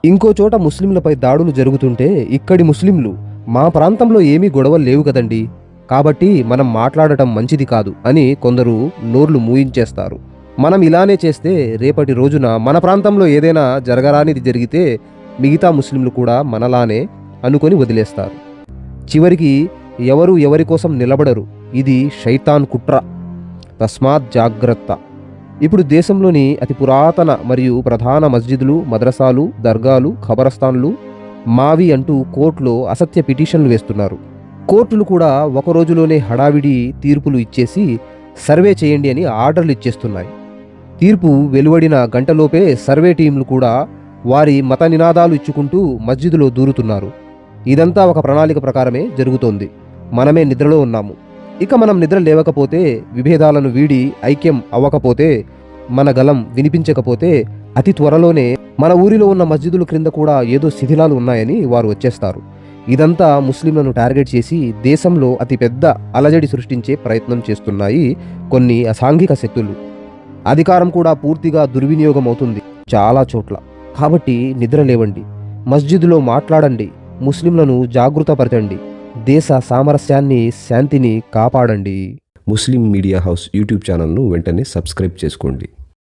ఇంకో చోట ముస్లింలపై దాడులు జరుగుతుంటే ఇక్కడి ముస్లింలు మా ప్రాంతంలో ఏమీ గొడవలు లేవు కదండి, కాబట్టి మనం మాట్లాడటం మంచిది కాదు అని కొందరు నోర్లు మూయించేస్తారు. మనం ఇలానే చేస్తే రేపటి రోజున మన ప్రాంతంలో ఏదైనా జరగరానిది జరిగితే మిగతా ముస్లింలు కూడా మనలానే అనుకొని వదిలేస్తారు. చివరికి ఎవరు ఎవరి కోసం నిలబడరు. ఇది శైతాన్ కుట్ర. తస్మాత్ జాగ్రత్త. ఇప్పుడు దేశంలోని అతి పురాతన మరియు ప్రధాన మస్జిదులు, మద్రసాలు, దర్గాలు, ఖబరస్థాన్లు మావి అంటూ కోర్టులో అసత్య పిటిషన్లు వేస్తున్నారు. కోర్టులు కూడా ఒక రోజులోనే హడావిడి తీర్పులు ఇచ్చేసి సర్వే చేయండి అని ఆర్డర్లు ఇచ్చేస్తున్నాయి. తీర్పు వెలువడిన గంటలోపే సర్వే టీంలు కూడా వారి మత నినాదాలు ఇచ్చుకుంటూ మస్జిదులో దూరుతున్నారు. ఇదంతా ఒక ప్రణాళిక ప్రకారమే జరుగుతోంది. మనమే నిద్రలో ఉన్నాము. ఇక మనం నిద్ర లేవకపోతే, విభేదాలను వీడి ఐక్యం అవ్వకపోతే, మన గలం వినిపించకపోతే అతి త్వరలోనే మన ఊరిలో ఉన్న మస్జిదుల క్రింద కూడా ఏదో శిథిలాలు ఉన్నాయని వారు వచ్చేస్తారు. ఇదంతా ముస్లింలను టార్గెట్ చేసి దేశంలో అతిపెద్ద అలజడి సృష్టించే ప్రయత్నం చేస్తున్నాయి కొన్ని అసాంఘిక శక్తులు. అధికారం కూడా పూర్తిగా దుర్వినియోగం అవుతుంది చాలా చోట్ల. కాబట్టి నిద్ర లేవండి, మస్జిదులో మాట్లాడండి, ముస్లింలను జాగృతపరచండి, దేశ సామరస్యాన్ని, శాంతిని కాపాడండి. ముస్లిం మీడియా హౌస్ యూట్యూబ్ ఛానల్ను వెంటనే సబ్స్క్రైబ్ చేసుకోండి.